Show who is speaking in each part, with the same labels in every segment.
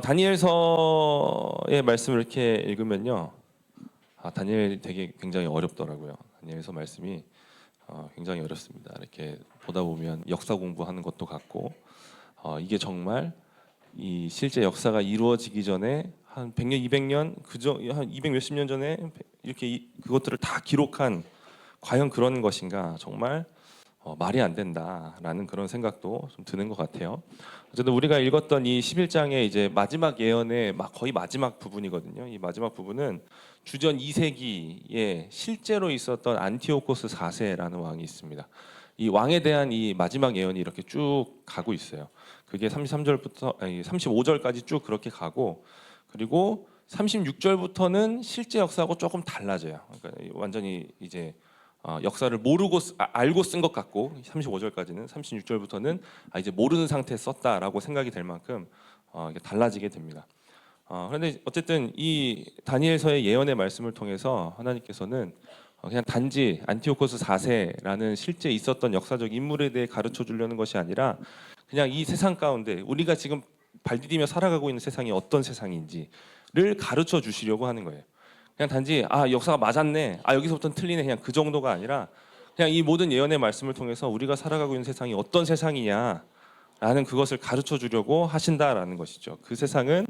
Speaker 1: 다니엘서의 말씀을 이렇게 읽으면요, 다니엘이 되게 굉장히 어렵더라고요. 다니엘서 말씀이 굉장히 어렵습니다. 이렇게 보다 보면 역사 공부하는 것도 같고, 이게 정말 이 실제 역사가 이루어지기 전에 한 100년, 200년 한 200 몇십 년 전에 이렇게 그것들을 다 기록한 과연 그런 것인가, 정말 말이 안 된다라는 그런 생각도 좀 드는 것 같아요. 어쨌든 우리가 읽었던 이 11장의 이제 마지막 예언의 거의 마지막 부분이거든요. 이 마지막 부분은 주전 2세기에 실제로 있었던 안티오코스 4세라는 왕이 있습니다. 이 왕에 대한 이 마지막 예언이 이렇게 쭉 가고 있어요. 그게 33절부터 35절까지 쭉 그렇게 가고, 그리고 36절부터는 실제 역사하고 조금 달라져요. 그러니까 완전히 이제 역사를 모르고 알고 쓴 것 같고, 35절까지는, 36절부터는 이제 모르는 상태에 썼다라고 생각이 될 만큼 이게 달라지게 됩니다. 그런데 어쨌든 이 다니엘서의 예언의 말씀을 통해서 하나님께서는 그냥 단지 안티오코스 4세라는 실제 있었던 역사적 인물에 대해 가르쳐 주려는 것이 아니라, 그냥 이 세상 가운데 우리가 지금 발디디며 살아가고 있는 세상이 어떤 세상인지를 가르쳐 주시려고 하는 거예요. 그냥 단지 역사가 맞았네, 여기서부터는 틀리네, 그냥 그 정도가 아니라, 그냥 이 모든 예언의 말씀을 통해서 우리가 살아가고 있는 세상이 어떤 세상이냐라는 그것을 가르쳐 주려고 하신다라는 것이죠. 그 세상은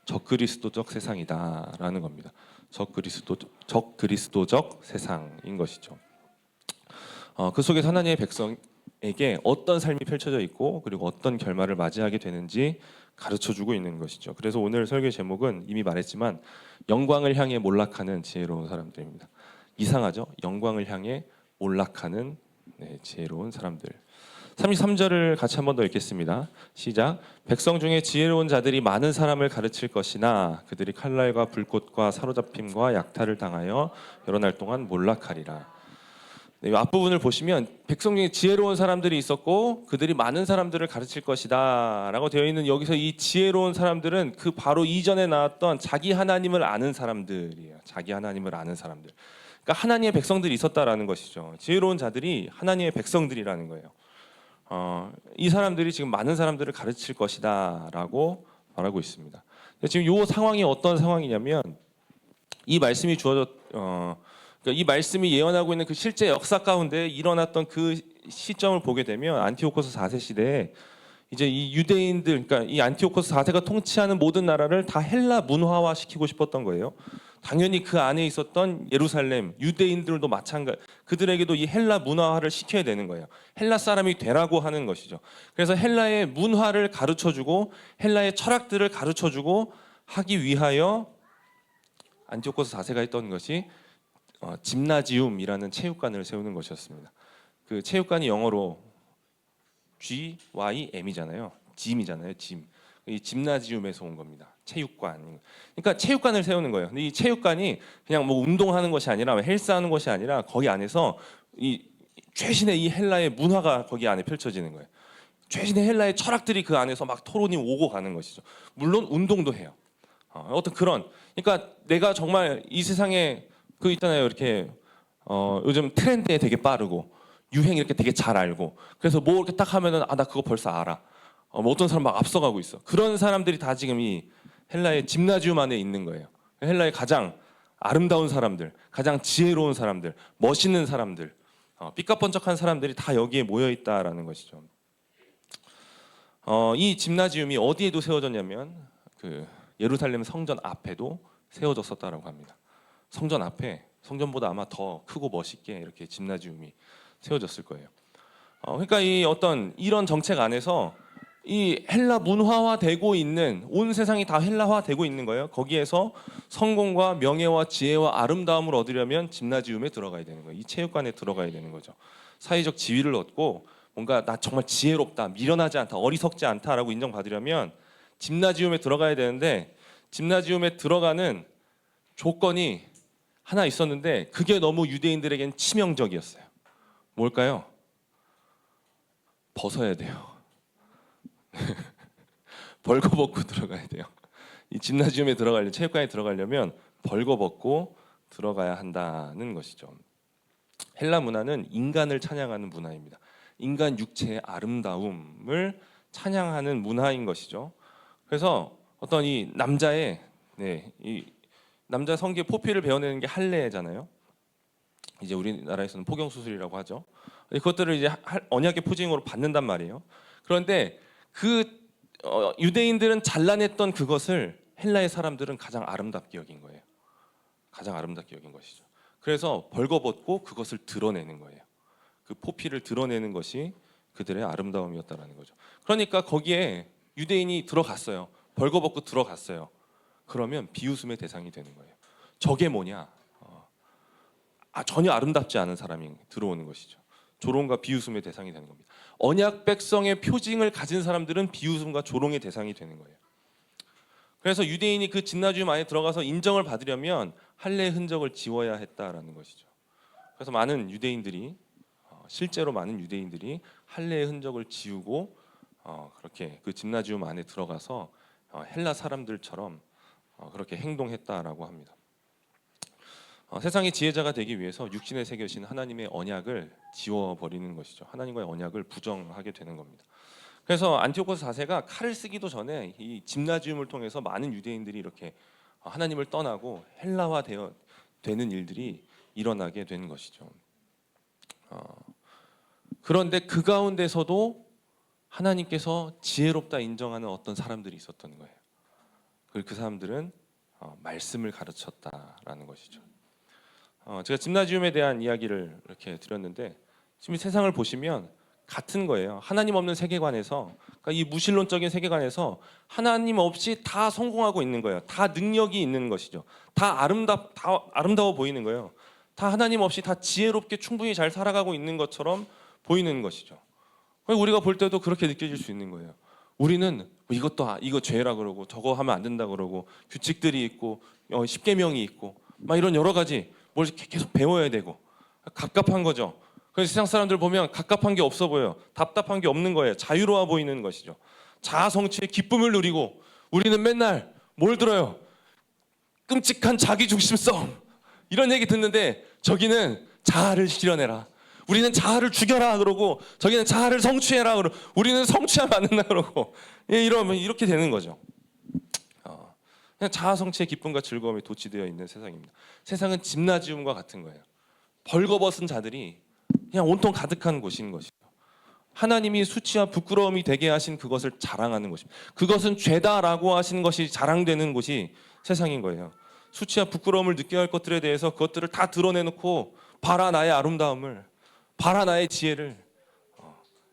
Speaker 1: 적그리스도적 세상이다라는 겁니다. 적그리스도적 세상인 것이죠. 그 속에서 하나님의 백성에게 어떤 삶이 펼쳐져 있고, 그리고 어떤 결말을 맞이하게 되는지 가르쳐주고 있는 것이죠. 그래서 오늘 설교 제목은 이미 말했지만 영광을 향해 몰락하는 지혜로운 사람들입니다. 이상하죠? 영광을 향해 몰락하는 지혜로운 사람들. 33절을 같이 한 번 더 읽겠습니다. 시작. 백성 중에 지혜로운 자들이 많은 사람을 가르칠 것이나 그들이 칼날과 불꽃과 사로잡힘과 약탈을 당하여 여러 날 동안 몰락하리라. 이 앞부분을 보시면 백성 중에 지혜로운 사람들이 있었고 그들이 많은 사람들을 가르칠 것이다 라고 되어 있는, 여기서 이 지혜로운 사람들은 그 바로 이전에 나왔던 자기 하나님을 아는 사람들이에요. 자기 하나님을 아는 사람들. 그러니까 하나님의 백성들이 있었다라는 것이죠. 지혜로운 자들이 하나님의 백성들이라는 거예요. 이 사람들이 지금 많은 사람들을 가르칠 것이다 라고 말하고 있습니다. 지금 이 상황이 어떤 상황이냐면, 이 말씀이 이 말씀이 예언하고 있는 그 실제 역사 가운데 일어났던 그 시점을 보게 되면, 안티오코스 4세 시대에 이제 이 유대인들, 그러니까 이 안티오코스 4세가 통치하는 모든 나라를 다 헬라 문화화 시키고 싶었던 거예요. 당연히 그 안에 있었던 예루살렘 유대인들도 마찬가지, 그들에게도 이 헬라 문화화를 시켜야 되는 거예요. 헬라 사람이 되라고 하는 것이죠. 그래서 헬라의 문화를 가르쳐주고 헬라의 철학들을 가르쳐주고 하기 위하여 안티오코스 4세가 했던 것이 짐나지움이라는 체육관을 세우는 것이었습니다. 그 체육관이 영어로 GYM이잖아요. 짐이잖아요. 짐. 이 짐나지움에서 온 겁니다. 체육관. 그러니까 체육관을 세우는 거예요. 근데 이 체육관이 그냥 뭐 운동하는 것이 아니라, 헬스하는 것이 아니라, 거기 안에서 이 최신의 이 헬라의 문화가 거기 안에 펼쳐지는 거예요. 최신의 헬라의 철학들이 그 안에서 막 토론이 오고 가는 것이죠. 물론 운동도 해요. 어떤 그런, 그러니까 내가 정말 이 세상에 그 있잖아요. 이렇게 요즘 트렌드에 되게 빠르고 유행 이렇게 되게 잘 알고, 그래서 뭐 이렇게 딱 하면은 나 그거 벌써 알아. 뭐 어떤 사람 막 앞서가고 있어. 그런 사람들이 다 지금 이 헬라의 짐나지움 안에 있는 거예요. 헬라의 가장 아름다운 사람들, 가장 지혜로운 사람들, 멋있는 사람들, 삐까뻔쩍한 사람들이 다 여기에 모여 있다라는 것이죠. 이 짐나지움이 어디에도 세워졌냐면 그 예루살렘 성전 앞에도 세워졌었다라고 합니다. 성전 앞에, 성전보다 아마 더 크고 멋있게 이렇게 짐나지움이 세워졌을 거예요. 그러니까 이 어떤 이런 정책 안에서 이 헬라 문화화 되고 있는, 온 세상이 다 헬라화 되고 있는 거예요. 거기에서 성공과 명예와 지혜와 아름다움을 얻으려면 짐나지움에 들어가야 되는 거예요. 이 체육관에 들어가야 되는 거죠. 사회적 지위를 얻고 뭔가 나 정말 지혜롭다, 미련하지 않다, 어리석지 않다라고 인정받으려면 짐나지움에 들어가야 되는데, 짐나지움에 들어가는 조건이 하나 있었는데 그게 너무 유대인들에겐 치명적이었어요. 뭘까요? 벗어야 돼요. 벌거벗고 들어가야 돼요. 이 짐나지움에 들어가려면, 체육관에 들어가려면 벌거벗고 들어가야 한다는 것이죠. 헬라 문화는 인간을 찬양하는 문화입니다. 인간 육체의 아름다움을 찬양하는 문화인 것이죠. 그래서 어떤 이 남자의 이 남자 성기의 포피를 베어내는 게 할례잖아요. 이제 우리나라에서는 포경 수술이라고 하죠. 그것들을 이제 언약의 표징으로 받는단 말이에요. 그런데 그 유대인들은 잘라냈던 그것을 헬라의 사람들은 가장 아름답게 여긴 거예요. 가장 아름답게 여긴 것이죠. 그래서 벌거벗고 그것을 드러내는 거예요. 그 포피를 드러내는 것이 그들의 아름다움이었다라는 거죠. 그러니까 거기에 유대인이 들어갔어요. 벌거벗고 들어갔어요. 그러면 비웃음의 대상이 되는 거예요. 저게 뭐냐? 전혀 아름답지 않은 사람이 들어오는 것이죠. 조롱과 비웃음의 대상이 되는 겁니다. 언약 백성의 표징을 가진 사람들은 비웃음과 조롱의 대상이 되는 거예요. 그래서 유대인이 그 진나주임 안에 들어가서 인정을 받으려면 할례의 흔적을 지워야 했다라는 것이죠. 그래서 많은 유대인들이 실제로 많은 유대인들이 할례의 흔적을 지우고 그렇게 그 진나주임 안에 들어가서 헬라 사람들처럼 그렇게 행동했다라고 합니다. 세상의 지혜자가 되기 위해서 육신에 새겨진 하나님의 언약을 지워버리는 것이죠. 하나님과의 언약을 부정하게 되는 겁니다. 그래서 안티오코스 4세가 칼을 쓰기도 전에 이 집나지움을 통해서 많은 유대인들이 이렇게 하나님을 떠나고 헬라화 되는 일들이 일어나게 되는 것이죠. 그런데 그 가운데서도 하나님께서 지혜롭다 인정하는 어떤 사람들이 있었던 거예요. 그 사람들은 말씀을 가르쳤다라는 것이죠. 제가 집나지움에 대한 이야기를 이렇게 드렸는데 지금 세상을 보시면 같은 거예요. 하나님 없는 세계관에서, 그러니까 이 무신론적인 세계관에서 하나님 없이 다 성공하고 있는 거예요. 다 능력이 있는 것이죠. 다 아름다워 보이는 거예요. 다 하나님 없이 다 지혜롭게 충분히 잘 살아가고 있는 것처럼 보이는 것이죠. 우리가 볼 때도 그렇게 느껴질 수 있는 거예요. 우리는 이거 죄라 그러고 저거 하면 안 된다 그러고 규칙들이 있고 십계명이 있고 막 이런 여러 가지 뭘 계속 배워야 되고 갑갑한 거죠. 그래서 세상 사람들 보면 갑갑한 게 없어 보여요. 답답한 게 없는 거예요. 자유로워 보이는 것이죠. 자아 성취의 기쁨을 누리고 우리는 맨날 뭘 들어요? 끔찍한 자기 중심성 이런 얘기 듣는데 저기는 자아를 실현해라. 우리는 자아를 죽여라 그러고 저기는 자아를 성취해라 그러고 우리는 성취하면 안 된다 그러고 이러면 이렇게 되는 거죠. 그냥 자아 성취의 기쁨과 즐거움이 도취되어 있는 세상입니다. 세상은 집나지움과 같은 거예요. 벌거벗은 자들이 그냥 온통 가득한 곳인 것이죠. 하나님이 수치와 부끄러움이 되게 하신 그것을 자랑하는 것입니다. 그것은 죄다라고 하신 것이 자랑되는 곳이 세상인 거예요. 수치와 부끄러움을 느껴야 할 것들에 대해서 그것들을 다 드러내놓고 봐라 나의 아름다움을, 봐라 나의 지혜를,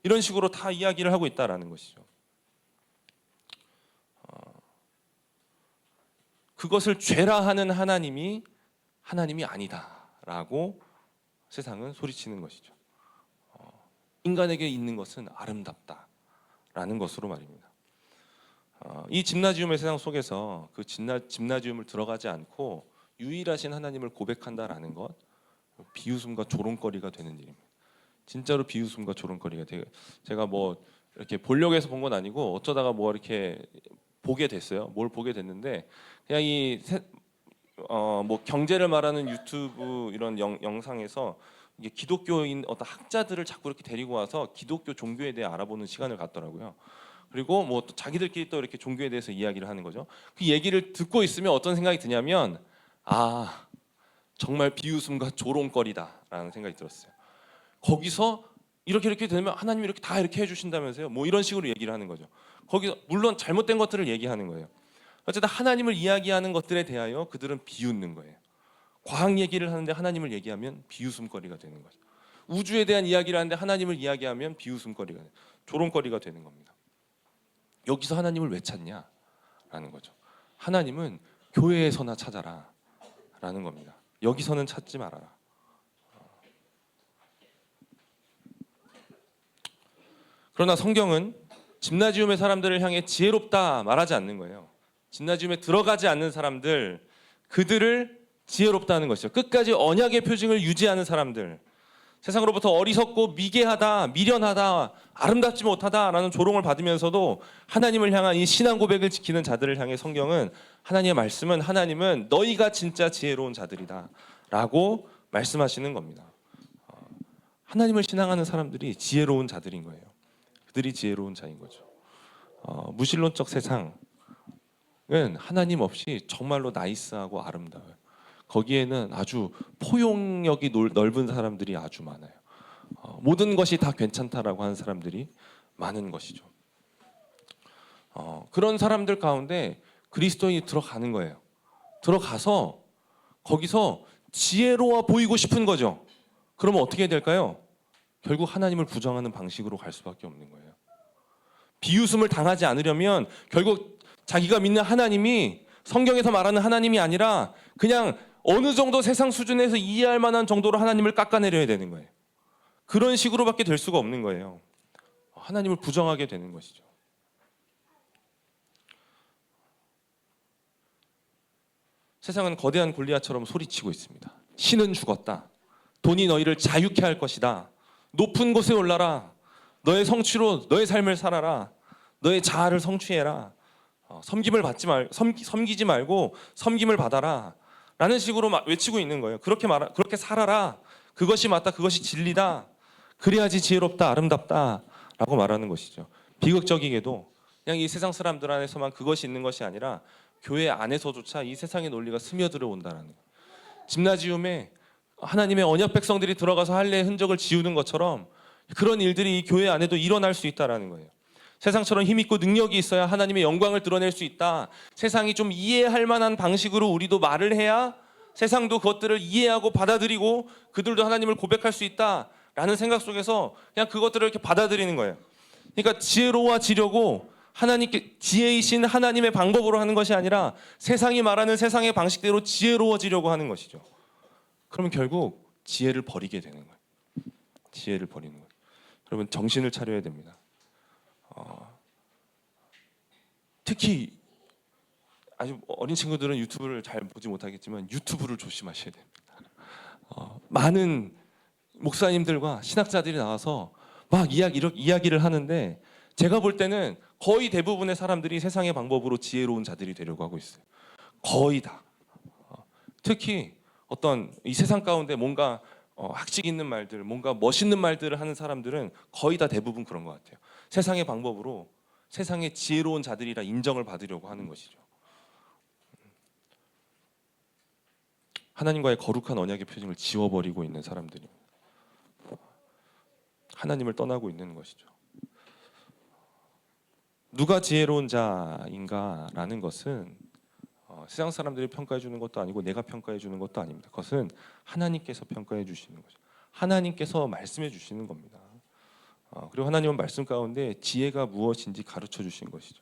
Speaker 1: 이런 식으로 다 이야기를 하고 있다라는 것이죠. 그것을 죄라 하는 하나님이 아니다라고 세상은 소리치는 것이죠. 인간에게 있는 것은 아름답다라는 것으로 말입니다. 이 집나지움의 세상 속에서 그 집나지움을 들어가지 않고 유일하신 하나님을 고백한다라는 것, 비웃음과 조롱거리가 되는 일입니다. 진짜로 비웃음과 조롱거리가 되고, 제가 뭐 이렇게 보려고 해서 본 건 아니고 어쩌다가 뭐 이렇게 보게 됐어요. 뭘 보게 됐는데 그냥 뭐 경제를 말하는 유튜브 이런 영상에서 이게 기독교인 어떤 학자들을 자꾸 이렇게 데리고 와서 기독교 종교에 대해 알아보는 시간을 갖더라고요. 그리고 뭐 또 자기들끼리 또 이렇게 종교에 대해서 이야기를 하는 거죠. 그 얘기를 듣고 있으면 어떤 생각이 드냐면 정말 비웃음과 조롱거리다라는 생각이 들었어요. 거기서 이렇게 되면 하나님이 이렇게 다 이렇게 해주신다면서요. 뭐 이런 식으로 얘기를 하는 거죠. 거기서 물론 잘못된 것들을 얘기하는 거예요. 어쨌든 하나님을 이야기하는 것들에 대하여 그들은 비웃는 거예요. 과학 얘기를 하는데 하나님을 얘기하면 비웃음거리가 되는 거죠. 우주에 대한 이야기를 하는데 하나님을 이야기하면 비웃음거리가, 조롱거리가 되는 겁니다. 여기서 하나님을 왜 찾냐라는 거죠. 하나님은 교회에서나 찾아라 라는 겁니다. 여기서는 찾지 말아라. 그러나 성경은 집나지움의 사람들을 향해 지혜롭다 말하지 않는 거예요. 집나지움에 들어가지 않는 사람들, 그들을 지혜롭다는 것이죠. 끝까지 언약의 표징을 유지하는 사람들, 세상으로부터 어리석고 미개하다, 미련하다, 아름답지 못하다라는 조롱을 받으면서도 하나님을 향한 이 신앙 고백을 지키는 자들을 향해 성경은, 하나님의 말씀은, 하나님은 너희가 진짜 지혜로운 자들이다 라고 말씀하시는 겁니다. 하나님을 신앙하는 사람들이 지혜로운 자들인 거예요. 그들이 지혜로운 자인 거죠. 무신론적 세상, 하나님 없이 정말로 나이스하고 아름다워요. 거기에는 아주 포용력이 넓은 사람들이 아주 많아요. 모든 것이 다 괜찮다라고 하는 사람들이 많은 것이죠. 그런 사람들 가운데 그리스도인이 들어가는 거예요. 들어가서 거기서 지혜로워 보이고 싶은 거죠. 그러면 어떻게 될까요? 결국 하나님을 부정하는 방식으로 갈 수밖에 없는 거예요. 비웃음을 당하지 않으려면 결국 자기가 믿는 하나님이 성경에서 말하는 하나님이 아니라 그냥 어느 정도 세상 수준에서 이해할 만한 정도로 하나님을 깎아내려야 되는 거예요. 그런 식으로밖에 될 수가 없는 거예요. 하나님을 부정하게 되는 것이죠. 세상은 거대한 골리앗처럼 소리치고 있습니다. 신은 죽었다. 돈이 너희를 자유케 할 것이다. 높은 곳에 올라라. 너의 성취로 너의 삶을 살아라. 너의 자아를 성취해라. 섬기지 말고 섬김을 받아라. 라는 식으로 외치고 있는 거예요. 그렇게 살아라. 그것이 맞다. 그것이 진리다. 그래야지 지혜롭다, 아름답다. 라고 말하는 것이죠. 비극적이게도 그냥 이 세상 사람들 안에서만 그것이 있는 것이 아니라 교회 안에서조차 이 세상의 논리가 스며들어 온다는 거예요. 집나지움에 하나님의 언약 백성들이 들어가서 할례의 흔적을 지우는 것처럼 그런 일들이 이 교회 안에도 일어날 수 있다는 거예요. 세상처럼 힘있고 능력이 있어야 하나님의 영광을 드러낼 수 있다. 세상이 좀 이해할 만한 방식으로 우리도 말을 해야 세상도 그것들을 이해하고 받아들이고 그들도 하나님을 고백할 수 있다라는 생각 속에서 그냥 그것들을 이렇게 받아들이는 거예요. 그러니까 지혜로워지려고 하나님께 지혜이신 하나님의 방법으로 하는 것이 아니라 세상이 말하는 세상의 방식대로 지혜로워지려고 하는 것이죠. 그러면 결국 지혜를 버리게 되는 거예요. 지혜를 버리는 거예요. 여러분 정신을 차려야 됩니다. 특히 아주 어린 친구들은 유튜브를 잘 보지 못하겠지만 유튜브를 조심하셔야 됩니다. 많은 목사님들과 신학자들이 나와서 막 이야기를 하는데 제가 볼 때는 거의 대부분의 사람들이 세상의 방법으로 지혜로운 자들이 되려고 하고 있어요. 거의 다. 특히 어떤 이 세상 가운데 뭔가 학식 있는 말들, 뭔가 멋있는 말들을 하는 사람들은 거의 다 대부분 그런 것 같아요. 세상의 방법으로 세상의 지혜로운 자들이라 인정을 받으려고 하는 것이죠. 하나님과의 거룩한 언약의 표징을 지워버리고 있는 사람들이 하나님을 떠나고 있는 것이죠. 누가 지혜로운 자인가라는 것은 세상 사람들이 평가해 주는 것도 아니고 내가 평가해 주는 것도 아닙니다. 그것은 하나님께서 평가해 주시는 거죠. 하나님께서 말씀해 주시는 겁니다. 그리고 하나님은 말씀 가운데 지혜가 무엇인지 가르쳐 주신 것이죠.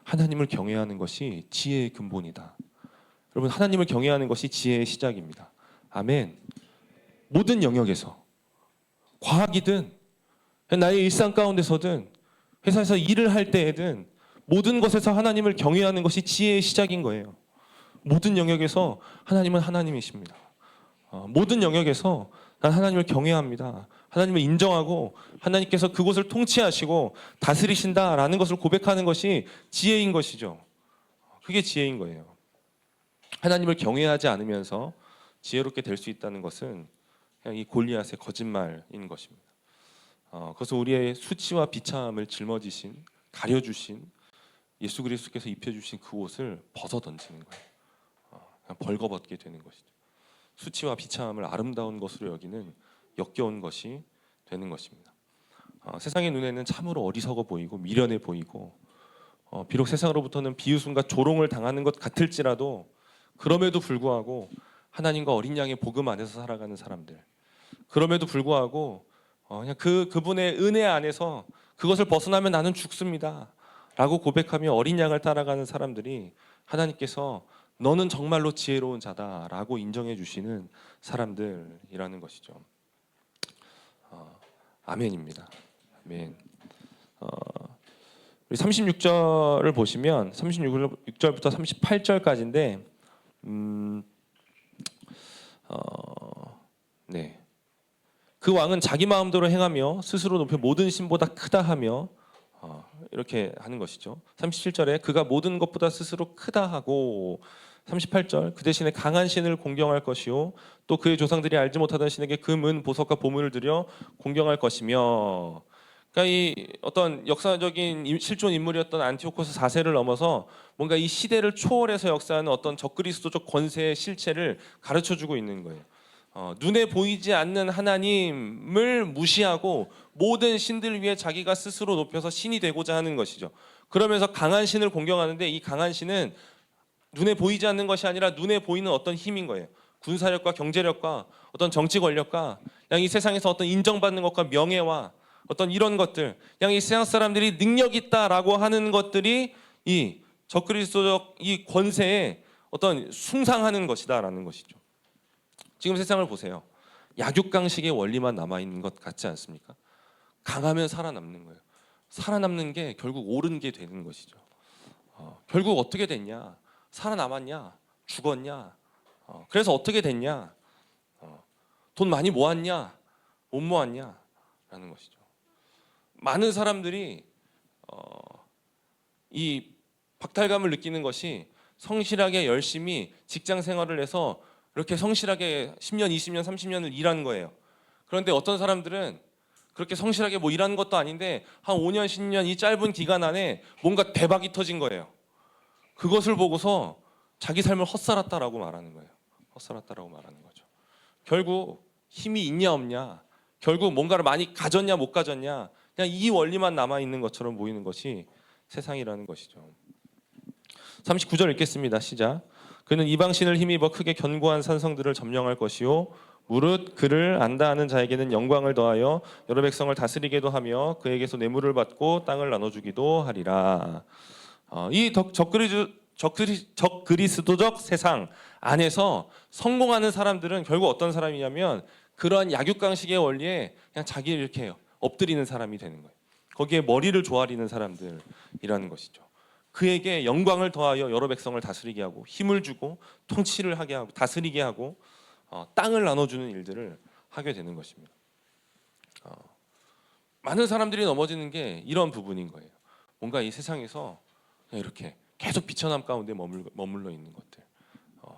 Speaker 1: 하나님을 경외하는 것이 지혜의 근본이다. 여러분 하나님을 경외하는 것이 지혜의 시작입니다. 아멘. 모든 영역에서 과학이든 나의 일상 가운데서든 회사에서 일을 할 때에든 모든 것에서 하나님을 경외하는 것이 지혜의 시작인 거예요. 모든 영역에서 하나님은 하나님이십니다. 모든 영역에서 난 하나님을 경외합니다. 하나님을 인정하고 하나님께서 그곳을 통치하시고 다스리신다라는 것을 고백하는 것이 지혜인 것이죠. 그게 지혜인 거예요. 하나님을 경외하지 않으면서 지혜롭게 될 수 있다는 것은 그냥 이 골리앗의 거짓말인 것입니다. 그래서 우리의 수치와 비참함을 짊어지신, 가려주신 예수 그리스도께서 입혀주신 그 옷을 벗어 던지는 거예요. 그냥 벌거벗게 되는 것이죠. 수치와 비참함을 아름다운 것으로 여기는 역겨운 것이 되는 것입니다. 세상의 눈에는 참으로 어리석어 보이고 미련해 보이고 비록 세상으로부터는 비웃음과 조롱을 당하는 것 같을지라도 그럼에도 불구하고 하나님과 어린 양의 복음 안에서 살아가는 사람들, 그럼에도 불구하고 그냥 그분의 은혜 안에서 그것을 벗어나면 나는 죽습니다 라고 고백하며 어린 양을 따라가는 사람들이 하나님께서 너는 정말로 지혜로운 자다 라고 인정해 주시는 사람들이라는 것이죠. 아멘입니다. 아멘. 우리 36절을 보시면 36절부터 38절까지인데 네. 그 왕은 자기 마음대로 행하며 스스로 높여 모든 신보다 크다 하며 이렇게 하는 것이죠. 37절에 그가 모든 것보다 스스로 크다 하고 38절 그 대신에 강한 신을 공경할 것이요 또 그의 조상들이 알지 못하던 신에게 금은 보석과 보물을 들여 공경할 것이며 그러니까 이 어떤 역사적인 실존 인물이었던 안티오코스 4세를 넘어서 뭔가 이 시대를 초월해서 역사하는 어떤 적그리스도적 권세의 실체를 가르쳐주고 있는 거예요. 눈에 보이지 않는 하나님을 무시하고 모든 신들 위에 자기가 스스로 높여서 신이 되고자 하는 것이죠. 그러면서 강한 신을 공경하는데 이 강한 신은 눈에 보이지 않는 것이 아니라 눈에 보이는 어떤 힘인 거예요. 군사력과 경제력과 어떤 정치 권력과 그냥 이 세상에서 어떤 인정받는 것과 명예와 어떤 이런 것들, 그냥 이 세상 사람들이 능력 있다라고 하는 것들이 이 적그리스도적 이 권세에 어떤 숭상하는 것이다라는 것이죠. 지금 세상을 보세요. 약육강식의 원리만 남아 있는 것 같지 않습니까? 강하면 살아남는 거예요. 살아남는 게 결국 옳은 게 되는 것이죠. 결국 어떻게 됐냐? 살아남았냐? 죽었냐? 그래서 어떻게 됐냐? 돈 많이 모았냐? 못 모았냐? 라는 것이죠. 많은 사람들이 이 박탈감을 느끼는 것이 성실하게 열심히 직장 생활을 해서 이렇게 성실하게 10년, 20년, 30년을 일한 거예요. 그런데 어떤 사람들은 그렇게 성실하게 뭐 일하는 것도 아닌데 한 5년, 10년 이 짧은 기간 안에 뭔가 대박이 터진 거예요. 그것을 보고서 자기 삶을 헛살았다라고 말하는 거예요. 헛살았다라고 말하는 거죠. 결국 힘이 있냐 없냐, 결국 뭔가를 많이 가졌냐 못 가졌냐, 그냥 이 원리만 남아 있는 것처럼 보이는 것이 세상이라는 것이죠. 39절 읽겠습니다. 시작. 그는 이방신을 힘입어 크게 견고한 산성들을 점령할 것이요 무릇 그를 안다 하는 자에게는 영광을 더하여 여러 백성을 다스리게도 하며 그에게서 뇌물을 받고 땅을 나눠주기도 하리라. 이 적그리스도적 세상 안에서 성공하는 사람들은 결국 어떤 사람이냐면 그러한 약육강식의 원리에 그냥 자기를 이렇게 엎드리는 사람이 되는 거예요. 거기에 머리를 조아리는 사람들이라는 것이죠. 그에게 영광을 더하여 여러 백성을 다스리게 하고 힘을 주고 통치를 하게 하고 다스리게 하고 땅을 나눠주는 일들을 하게 되는 것입니다. 많은 사람들이 넘어지는 게 이런 부분인 거예요. 뭔가 이 세상에서 그냥 이렇게 계속 비천함 가운데 머물러 있는 것들.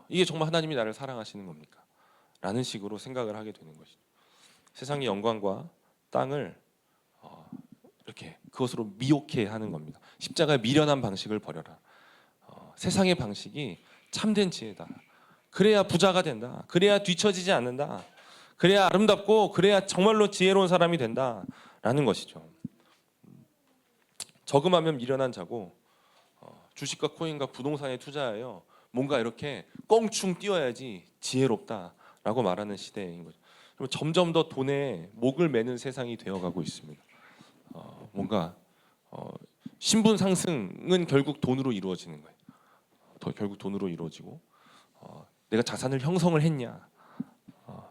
Speaker 1: 이게 정말 하나님이 나를 사랑하시는 겁니까? 라는 식으로 생각을 하게 되는 것이죠. 세상의 영광과 땅을 이렇게 그것으로 미혹해 하는 겁니다. 십자가의 미련한 방식을 버려라. 세상의 방식이 참된 지혜다. 그래야 부자가 된다. 그래야 뒤처지지 않는다. 그래야 아름답고 그래야 정말로 지혜로운 사람이 된다라는 것이죠. 저금하면 미련한 자고 주식과 코인과 부동산에 투자하여 뭔가 이렇게 껑충 뛰어야지 지혜롭다라고 말하는 시대인 거죠. 점점 더 돈에 목을 매는 세상이 되어가고 있습니다. 뭔가 신분 상승은 결국 돈으로 이루어지는 거예요. 결국 돈으로 이루어지고 내가 자산을 형성을 했냐,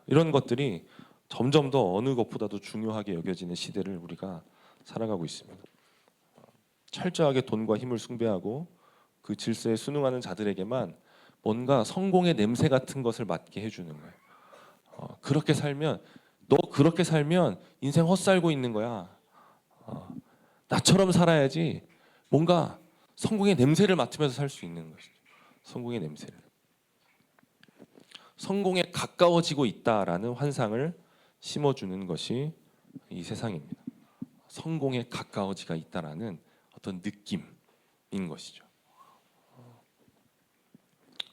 Speaker 1: 이런 것들이 점점 더 어느 것보다도 중요하게 여겨지는 시대를 우리가 살아가고 있습니다. 철저하게 돈과 힘을 숭배하고 그 질서에 순응하는 자들에게만 뭔가 성공의 냄새 같은 것을 맡게 해주는 거예요. 그렇게 살면 너 그렇게 살면 인생 헛살고 있는 거야. 나처럼 살아야지. 뭔가 성공의 냄새를 맡으면서 살 수 있는 것이죠. 성공의 냄새를. 성공에 가까워지고 있다라는 환상을 심어주는 것이 이 세상입니다. 성공에 가까워지가 있다라는 어떤 느낌인 것이죠.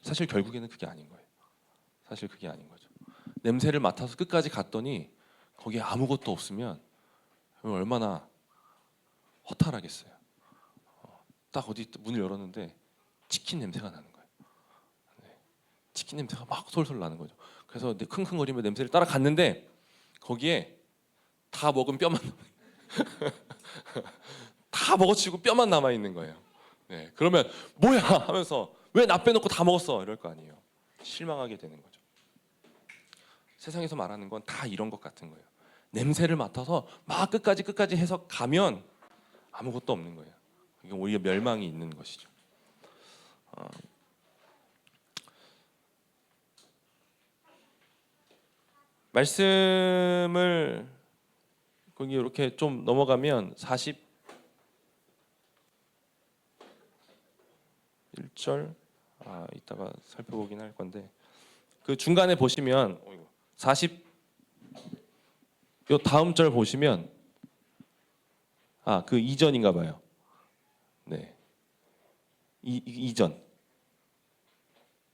Speaker 1: 사실 결국에는 그게 아닌 거예요. 사실 그게 아닌 거죠. 냄새를 맡아서 끝까지 갔더니 거기에 아무것도 없으면 얼마나 허탈하겠어요. 딱 어디 문을 열었는데 치킨 냄새가 나는 거예요. 네. 치킨 냄새가 막 솔솔 나는 거죠. 그래서 킁킁거리며 냄새를 따라갔는데 거기에 다 먹은 뼈만 다 먹어치고 뼈만 남아 있는 거예요. 네. 그러면 뭐야 하면서 왜 나 빼놓고 다 먹었어 이럴 거 아니에요. 실망하게 되는 거죠. 세상에서 말하는 건 다 이런 것 같은 거예요. 냄새를 맡아서 막 끝까지 해서 가면 아무것도 없는 거예요. 이게 오히려 멸망이 있는 것이죠. 말씀을 거기 이렇게 좀 넘어가면 41절 이따가 살펴보긴 할 건데 그 중간에 보시면 40 요 다음 절 보시면 그 이전인가 봐요. 네. 이전.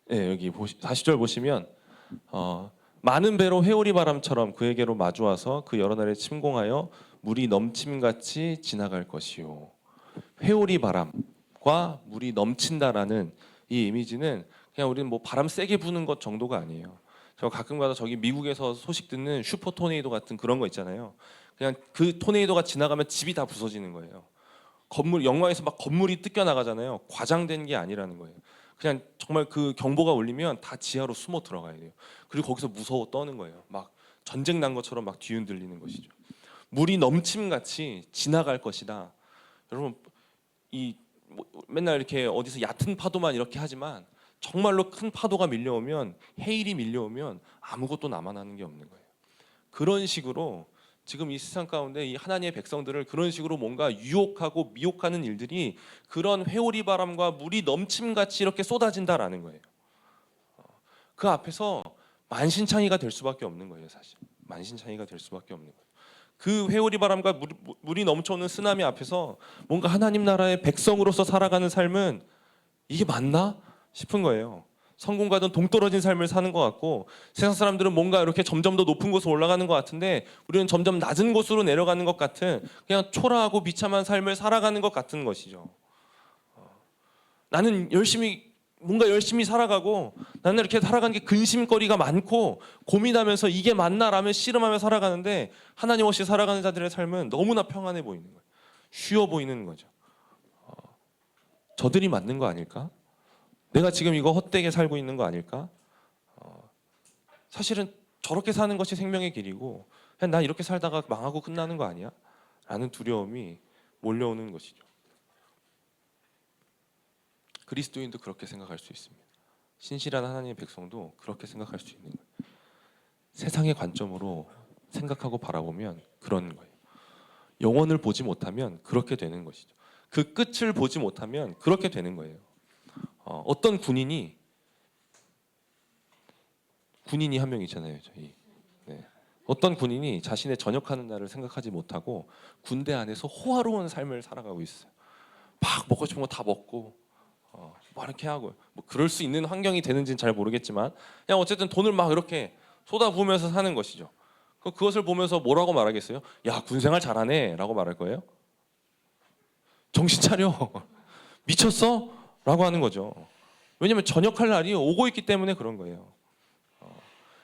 Speaker 1: 네, 여기 40절 보시면 많은 배로 회오리 바람처럼 그에게로 마주와서 그 여러 날에 침공하여 물이 넘침같이 지나갈 것이요. 회오리 바람과 물이 넘친다라는 이 이미지는 그냥 우리는 뭐 바람 세게 부는 것 정도가 아니에요. 저 가끔가다 저기 미국에서 소식 듣는 슈퍼 토네이도 같은 그런 거 있잖아요. 그냥 그 토네이도가 지나가면 집이 다 부서지는 거예요. 건물 영화에서 막 건물이 뜯겨 나가잖아요. 과장된 게 아니라는 거예요. 그냥 정말 그 경보가 울리면 다 지하로 숨어 들어가야 돼요. 그리고 거기서 무서워 떠는 거예요. 막 전쟁 난 것처럼 막 뒤흔들리는 것이죠. 물이 넘침같이 지나갈 것이다. 여러분 맨날 이렇게 어디서 얕은 파도만 이렇게 하지만 정말로 큰 파도가 밀려오면 해일이 밀려오면 아무것도 남아나는 게 없는 거예요. 그런 식으로 지금 이 세상 가운데 이 하나님의 백성들을 그런 식으로 뭔가 유혹하고 미혹하는 일들이 그런 회오리 바람과 물이 넘침같이 이렇게 쏟아진다라는 거예요. 그 앞에서 만신창이가 될 수밖에 없는 거예요, 사실. 만신창이가 될 수밖에 없는 거예요. 그 회오리 바람과 물이 넘쳐오는 쓰나미 앞에서 뭔가 하나님 나라의 백성으로서 살아가는 삶은 이게 맞나 싶은 거예요. 성공과는 동떨어진 삶을 사는 것 같고 세상 사람들은 뭔가 이렇게 점점 더 높은 곳으로 올라가는 것 같은데 우리는 점점 낮은 곳으로 내려가는 것 같은 그냥 초라하고 비참한 삶을 살아가는 것 같은 것이죠. 나는 뭔가 열심히 살아가고 나는 이렇게 살아가는 게 근심거리가 많고 고민하면서 이게 맞나라면 씨름하며 살아가는데 하나님 없이 살아가는 자들의 삶은 너무나 평안해 보이는 거예요. 쉬워 보이는 거죠. 저들이 맞는 거 아닐까? 내가 지금 이거 헛되게 살고 있는 거 아닐까? 사실은 저렇게 사는 것이 생명의 길이고 그냥 나 이렇게 살다가 망하고 끝나는 거 아니야? 라는 두려움이 몰려오는 것이죠. 그리스도인도 그렇게 생각할 수 있습니다. 신실한 하나님의 백성도 그렇게 생각할 수 있는 거예요. 세상의 관점으로 생각하고 바라보면 그런 거예요. 영원을 보지 못하면 그렇게 되는 것이죠. 그 끝을 보지 못하면 그렇게 되는 거예요. 어떤 군인이 한 명 있잖아요. 저희. 네. 어떤 군인이 자신의 전역하는 날을 생각하지 못하고 군대 안에서 호화로운 삶을 살아가고 있어요. 막 먹고 싶은 거 다 먹고 뭐 이렇게 하고 뭐 그럴 수 있는 환경이 되는지는 잘 모르겠지만 그냥 어쨌든 돈을 막 이렇게 쏟아부으면서 사는 것이죠. 그것을 보면서 뭐라고 말하겠어요? 야, 군생활 잘하네 라고 말할 거예요? 정신 차려. 미쳤어? 라고 하는 거죠. 왜냐하면 전역할 날이 오고 있기 때문에 그런 거예요.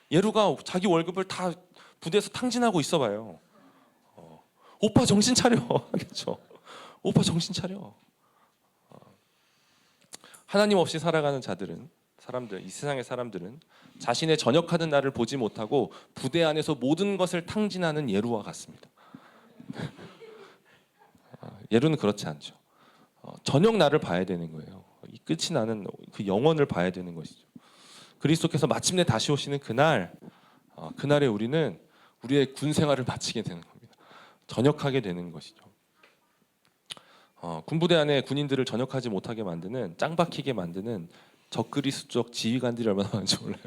Speaker 1: 예루가 자기 월급을 다 부대에서 탕진하고 있어 봐요. 오빠 정신 차려 하겠죠. 오빠 정신 차려. 하나님 없이 살아가는 사람들, 이 세상의 사람들은 자신의 전역하는 날을 보지 못하고 부대 안에서 모든 것을 탕진하는 예루와 같습니다. 예루는 그렇지 않죠. 전역 날을 봐야 되는 거예요. 이 끝이 나는 그 영원을 봐야 되는 것이죠. 그리스도께서 마침내 다시 오시는 그날에 우리는 우리의 군 생활을 마치게 되는 겁니다. 전역하게 되는 것이죠. 군부대 안에 군인들을 전역하지 못하게 만드는 짱박히게 만드는 적그리스도적 지휘관들이 얼마나 많은지 몰라요.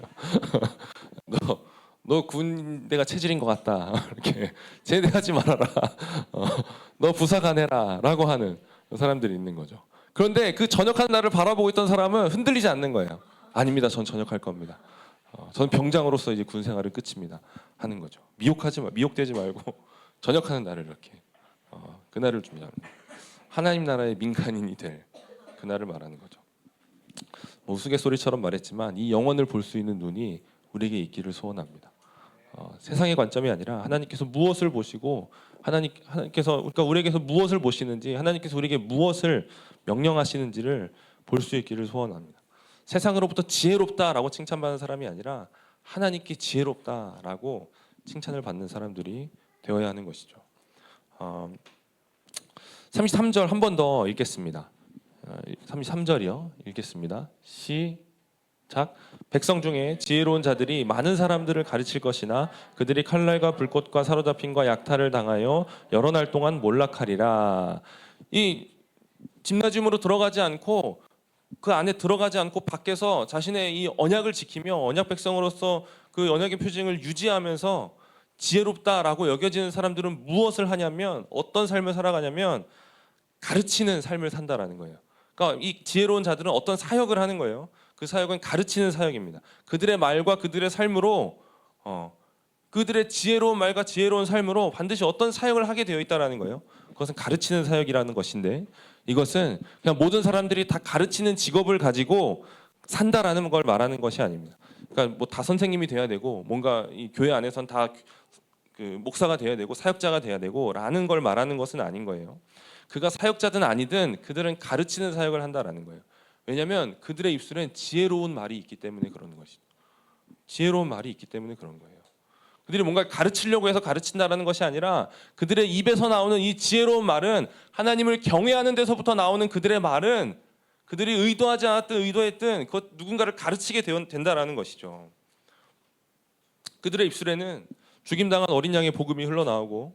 Speaker 1: 너 군대가 체질인 것 같다. 이렇게 제대하지 말아라. 너 부사관 해라라고 하는 사람들이 있는 거죠. 그런데 그 전역하는 날을 바라보고 있던 사람은 흔들리지 않는 거예요. 아닙니다. 전 전역할 겁니다. 저는 병장으로서 이제 군 생활을 끝입니다. 하는 거죠. 미혹되지 말고 전역하는 날을 이렇게 그날을 준비합니다. 하나님 나라의 민간인이 될 그날을 말하는 거죠. 뭐 우스갯소리처럼 말했지만 이 영혼을 볼 수 있는 눈이 우리에게 있기를 소원합니다. 세상의 관점이 아니라 하나님께서 무엇을 보시고 하나님께서 그러니까 우리에게서 무엇을 보시는지 하나님께서 우리에게 무엇을 명령하시는지를 볼 수 있기를 소원합니다. 세상으로부터 지혜롭다라고 칭찬받는 사람이 아니라 하나님께 지혜롭다라고 칭찬을 받는 사람들이 되어야 하는 것이죠. 33절 한 번 더 읽겠습니다. 33절이요. 읽겠습니다. 시작. 백성 중에 지혜로운 자들이 많은 사람들을 가르칠 것이나 그들이 칼날과 불꽃과 사로잡힘과 약탈을 당하여 여러 날 동안 몰락하리라. 이 집나짐으로 들어가지 않고 그 안에 들어가지 않고 밖에서 자신의 이 언약을 지키며 언약 백성으로서 그 언약의 표징을 유지하면서 지혜롭다라고 여겨지는 사람들은 무엇을 하냐면 어떤 삶을 살아가냐면 가르치는 삶을 산다라는 거예요. 그러니까 이 지혜로운 자들은 어떤 사역을 하는 거예요. 그 사역은 가르치는 사역입니다. 그들의 말과 그들의 삶으로 그들의 지혜로운 말과 지혜로운 삶으로 반드시 어떤 사역을 하게 되어 있다라는 거예요. 그것은 가르치는 사역이라는 것인데 이것은 그냥 모든 사람들이 다 가르치는 직업을 가지고 산다라는 걸 말하는 것이 아닙니다. 그러니까 뭐 다 선생님이 돼야 되고 뭔가 이 교회 안에선 다 그 목사가 돼야 되고 사역자가 돼야 되고라는 걸 말하는 것은 아닌 거예요. 그가 사역자든 아니든 그들은 가르치는 사역을 한다라는 거예요. 왜냐하면 그들의 입술엔 지혜로운 말이 있기 때문에 그런 것이죠. 지혜로운 말이 있기 때문에 그런 거예요. 그들이 뭔가 가르치려고 해서 가르친다라는 것이 아니라 그들의 입에서 나오는 이 지혜로운 말은 하나님을 경외하는 데서부터 나오는 그들의 말은 그들이 의도하지 않았든 의도했든 그것 누군가를 가르치게 된다라는 것이죠. 그들의 입술에는 죽임당한 어린 양의 복음이 흘러나오고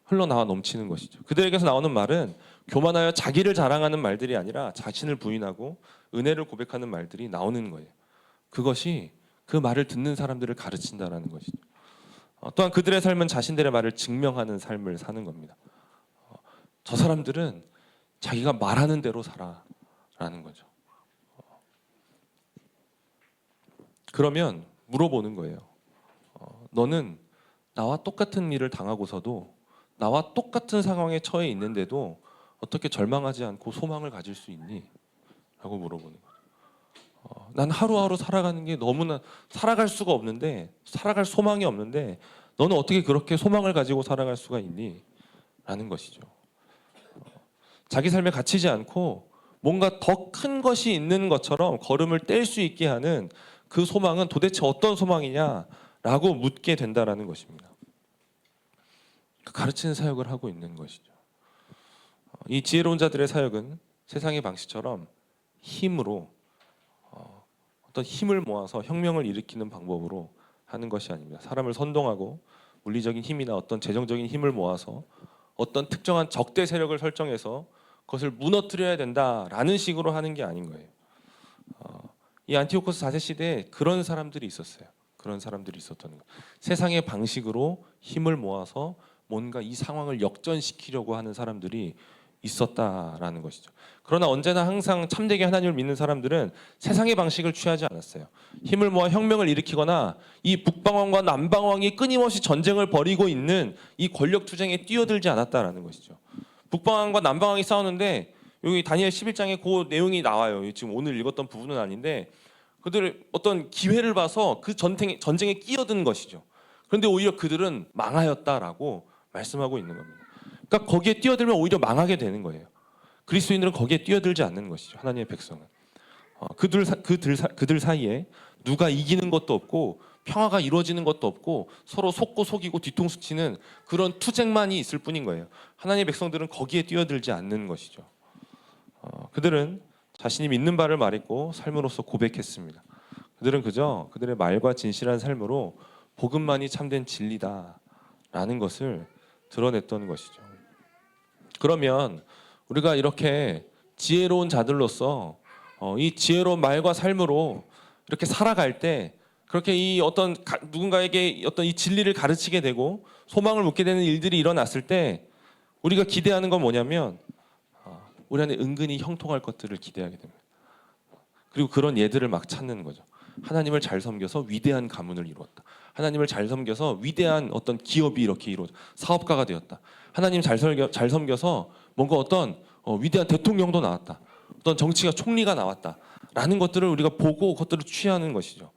Speaker 1: 흘러나와 넘치는 것이죠. 그들에게서 나오는 말은 교만하여 자기를 자랑하는 말들이 아니라 자신을 부인하고 은혜를 고백하는 말들이 나오는 거예요. 그것이 그 말을 듣는 사람들을 가르친다라는 것이죠. 또한 그들의 삶은 자신들의 말을 증명하는 삶을 사는 겁니다. 저 사람들은 자기가 말하는 대로 살아라는 거죠. 그러면 물어보는 거예요. 너는 나와 똑같은 일을 당하고서도 나와 똑같은 상황에 처해 있는데도 어떻게 절망하지 않고 소망을 가질 수 있니? 라고 물어보는 거예요. 난 하루하루 살아가는 게 너무나 살아갈 수가 없는데 살아갈 소망이 없는데 너는 어떻게 그렇게 소망을 가지고 살아갈 수가 있니? 라는 것이죠. 자기 삶에 갇히지 않고 뭔가 더 큰 것이 있는 것처럼 걸음을 뗄 수 있게 하는 그 소망은 도대체 어떤 소망이냐라고 묻게 된다라는 것입니다. 가르치는 사역을 하고 있는 것이죠. 이 지혜로운 자들의 사역은 세상의 방식처럼 힘으로 어떤 힘을 모아서 혁명을 일으키는 방법으로 하는 것이 아닙니다. 사람을 선동하고 물리적인 힘이나 어떤 재정적인 힘을 모아서 어떤 특정한 적대 세력을 설정해서 그것을 무너뜨려야 된다라는 식으로 하는 게 아닌 거예요. 이 안티오코스 4세 시대에 그런 사람들이 있었어요. 그런 사람들이 있었던 거예요. 세상의 방식으로 힘을 모아서 뭔가 이 상황을 역전시키려고 하는 사람들이 있었다라는 것이죠. 그러나 언제나 항상 참되게 하나님을 믿는 사람들은 세상의 방식을 취하지 않았어요. 힘을 모아 혁명을 일으키거나 이 북방왕과 남방왕이 끊임없이 전쟁을 벌이고 있는 이 권력 투쟁에 뛰어들지 않았다라는 것이죠. 북방왕과 남방왕이 싸우는데 여기 다니엘 11장에 그 내용이 나와요. 지금 오늘 읽었던 부분은 아닌데 그들 어떤 기회를 봐서 그 전쟁에 끼어든 것이죠. 그런데 오히려 그들은 망하였다라고 말씀하고 있는 겁니다. 그러니까 거기에 뛰어들면 오히려 망하게 되는 거예요. 그리스도인들은 거기에 뛰어들지 않는 것이죠. 하나님의 백성은. 그들 사이에 누가 이기는 것도 없고 평화가 이루어지는 것도 없고 서로 속고 속이고 뒤통수 치는 그런 투쟁만이 있을 뿐인 거예요. 하나님의 백성들은 거기에 뛰어들지 않는 것이죠. 그들은 자신이 믿는 바를 말했고 삶으로서 고백했습니다. 그들은 그저 그들의 말과 진실한 삶으로 복음만이 참된 진리다라는 것을 드러냈던 것이죠. 그러면 우리가 이렇게 지혜로운 자들로서 이 지혜로운 말과 삶으로 이렇게 살아갈 때 그렇게 이 어떤 누군가에게 어떤 이 진리를 가르치게 되고 소망을 묻게 되는 일들이 일어났을 때 우리가 기대하는 건 뭐냐면 우리 안에 은근히 형통할 것들을 기대하게 됩니다. 그리고 그런 예들을 막 찾는 거죠. 하나님을 잘 섬겨서 위대한 가문을 이루었다. 하나님을 잘 섬겨서 위대한 어떤 기업이 이렇게 이루어져 사업가가 되었다. 하나님 잘 섬겨서 뭔가 어떤 위대한 대통령도 나왔다. 어떤 정치가 총리가 나왔다. 라는 것들을 우리가 보고 그것들을 취하는 것이죠.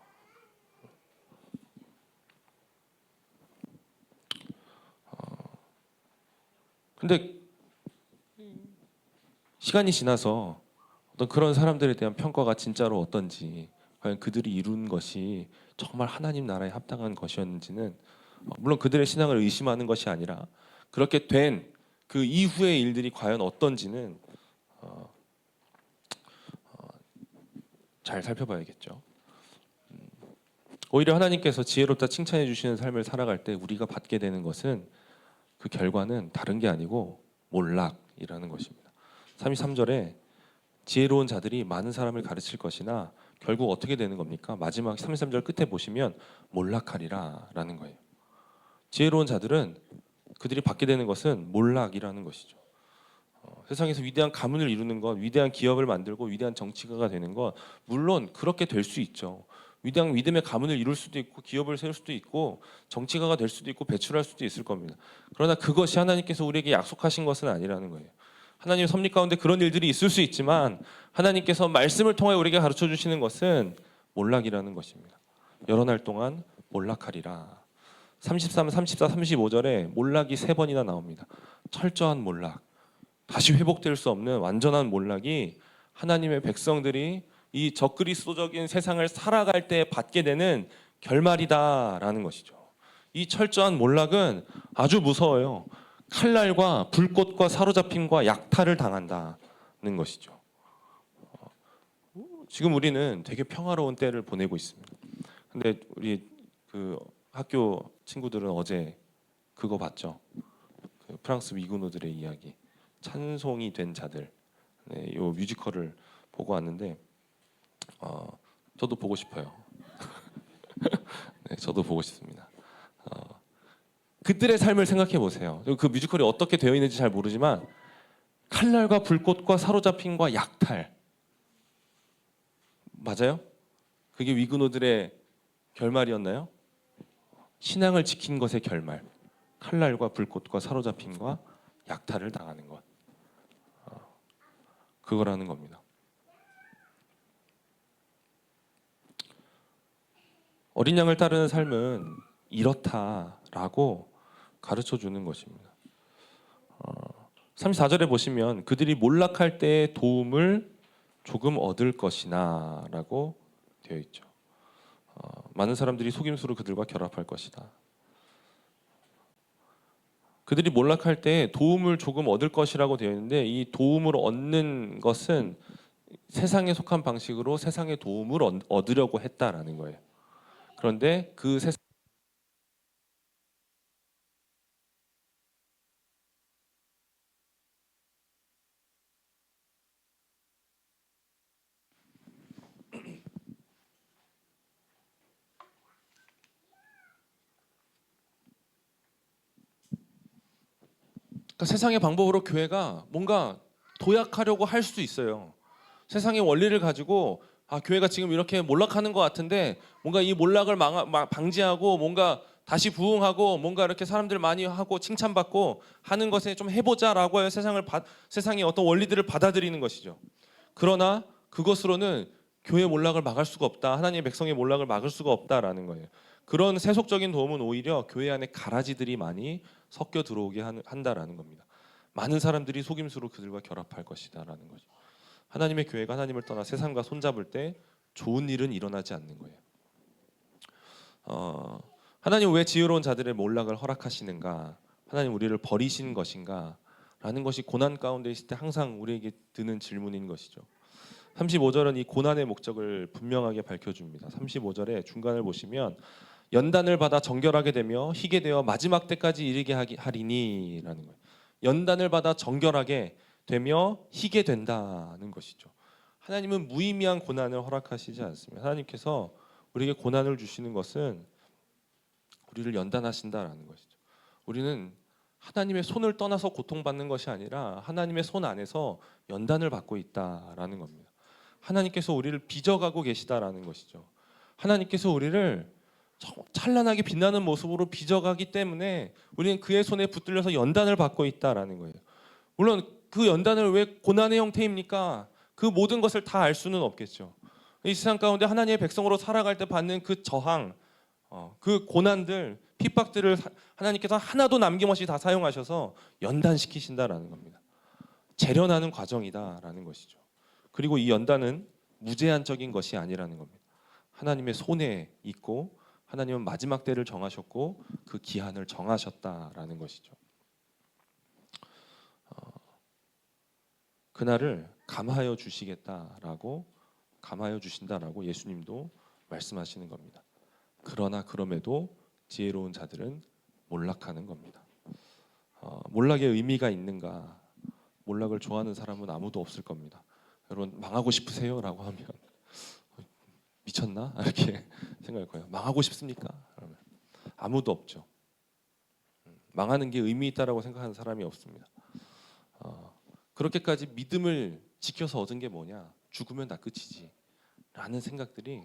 Speaker 1: 근데 시간이 지나서 어떤 그런 사람들에 대한 평가가 진짜로 어떤지 과연 그들이 이룬 것이 정말 하나님 나라에 합당한 것이었는지는 물론 그들의 신앙을 의심하는 것이 아니라 그렇게 된 그 이후의 일들이 과연 어떤지는 잘 살펴봐야겠죠. 오히려 하나님께서 지혜롭다 칭찬해 주시는 삶을 살아갈 때 우리가 받게 되는 것은 그 결과는 다른 게 아니고 몰락이라는 것입니다. 33절에 지혜로운 자들이 많은 사람을 가르칠 것이나 결국 어떻게 되는 겁니까? 마지막 33절 끝에 보시면 몰락하리라 라는 거예요. 지혜로운 자들은 그들이 받게 되는 것은 몰락이라는 것이죠. 세상에서 위대한 가문을 이루는 것, 위대한 기업을 만들고 위대한 정치가가 되는 것, 물론 그렇게 될 수 있죠. 위대한 믿음의 가문을 이룰 수도 있고 기업을 세울 수도 있고 정치가가 될 수도 있고 배출할 수도 있을 겁니다. 그러나 그것이 하나님께서 우리에게 약속하신 것은 아니라는 거예요. 하나님의 섭리 가운데 그런 일들이 있을 수 있지만 하나님께서 말씀을 통해 우리에게 가르쳐 주시는 것은 몰락이라는 것입니다. 여러 날 동안 몰락하리라. 33, 34, 35절에 몰락이 3번이나 나옵니다. 철저한 몰락. 다시 회복될 수 없는 완전한 몰락이 하나님의 백성들이 이 적그리스도적인 세상을 살아갈 때 받게 되는 결말이다라는 것이죠. 이 철저한 몰락은 아주 무서워요. 칼날과 불꽃과 사로잡힘과 약탈을 당한다는 것이죠. 지금 우리는 되게 평화로운 때를 보내고 있습니다. 근데 우리 그 학교 친구들은 어제 그거 봤죠? 그 프랑스 미군노들의 이야기. 찬송이 된 자들, 네, 이 뮤지컬을 보고 왔는데 저도 보고 싶어요. 네, 저도 보고 싶습니다. 그들의 삶을 생각해 보세요. 그 뮤지컬이 어떻게 되어 있는지 잘 모르지만 칼날과 불꽃과 사로잡힘과 약탈 맞아요? 그게 위그노들의 결말이었나요? 신앙을 지킨 것의 결말, 칼날과 불꽃과 사로잡힘과 약탈을 당하는 것, 그거라는 겁니다. 어린 양을 따르는 삶은 이렇다라고 가르쳐 주는 것입니다. 34절에 보시면 그들이 몰락할 때의 도움을 조금 얻을 것이나 라고 되어 있죠. 많은 사람들이 속임수로 그들과 결합할 것이다. 그들이 몰락할 때 도움을 조금 얻을 것이라고 되어 있는데 이 도움을 얻는 것은 세상에 속한 방식으로 세상의 도움을 얻으려고 했다라는 거예요. 그런데 그 세상 그러니까 세상의 방법으로 교회가 뭔가 도약하려고 할 수도 있어요. 세상의 원리를 가지고 교회가 지금 이렇게 몰락하는 것 같은데 뭔가 이 몰락을 방지하고 뭔가 다시 부흥하고 뭔가 이렇게 사람들 많이 하고 칭찬받고 하는 것에 좀 해보자라고 해요. 세상의 어떤 원리들을 받아들이는 것이죠. 그러나 그것으로는 교회 몰락을 막을 수가 없다. 하나님의 백성의 몰락을 막을 수가 없다라는 거예요. 그런 세속적인 도움은 오히려 교회 안에 가라지들이 많이 섞여 들어오게 한다라는 겁니다. 많은 사람들이 속임수로 그들과 결합할 것이다라는 거죠. 하나님의 교회가 하나님을 떠나 세상과 손잡을 때 좋은 일은 일어나지 않는 거예요. 하나님 왜 지혜로운 자들의 몰락을 허락하시는가? 하나님 우리를 버리신 것인가? 라는 것이 고난 가운데 있을 때 항상 우리에게 드는 질문인 것이죠. 35절은 이 고난의 목적을 분명하게 밝혀줍니다. 35절의 중간을 보시면 연단을 받아 정결하게 되며 희게 되어 마지막 때까지 이르게 하리니 라는 거예요. 연단을 받아 정결하게 되며 희게 된다는 것이죠. 하나님은 무의미한 고난을 허락하시지 않습니다. 하나님께서 우리에게 고난을 주시는 것은 우리를 연단하신다라는 것이죠. 우리는 하나님의 손을 떠나서 고통받는 것이 아니라 하나님의 손 안에서 연단을 받고 있다라는 겁니다. 하나님께서 우리를 빚어가고 계시다라는 것이죠. 하나님께서 우리를 찬란하게 빛나는 모습으로 빚어가기 때문에 우리는 그의 손에 붙들려서 연단을 받고 있다라는 거예요. 물론 그 연단을 왜 고난의 형태입니까? 그 모든 것을 다 알 수는 없겠죠. 이 세상 가운데 하나님의 백성으로 살아갈 때 받는 그 저항, 그 고난들, 핍박들을 하나님께서 하나도 남김없이 다 사용하셔서 연단시키신다라는 겁니다. 재련하는 과정이다라는 것이죠. 그리고 이 연단은 무제한적인 것이 아니라는 겁니다. 하나님의 손에 있고 하나님은 마지막 때를 정하셨고 그 기한을 정하셨다라는 것이죠. 그날을 감하여 주시겠다라고 감하여 주신다라고 예수님도 말씀하시는 겁니다. 그러나 그럼에도 지혜로운 자들은 몰락하는 겁니다. 몰락의 의미가 있는가? 몰락을 좋아하는 사람은 아무도 없을 겁니다. 여러분 망하고 싶으세요?라고 하면 미쳤나? 이렇게 생각할 거예요. 망하고 싶습니까? 그러면 아무도 없죠. 망하는 게 의미 있다라고 생각하는 사람이 없습니다. 그렇게까지 믿음을 지켜서 얻은 게 뭐냐? 죽으면 다 끝이지 라는 생각들이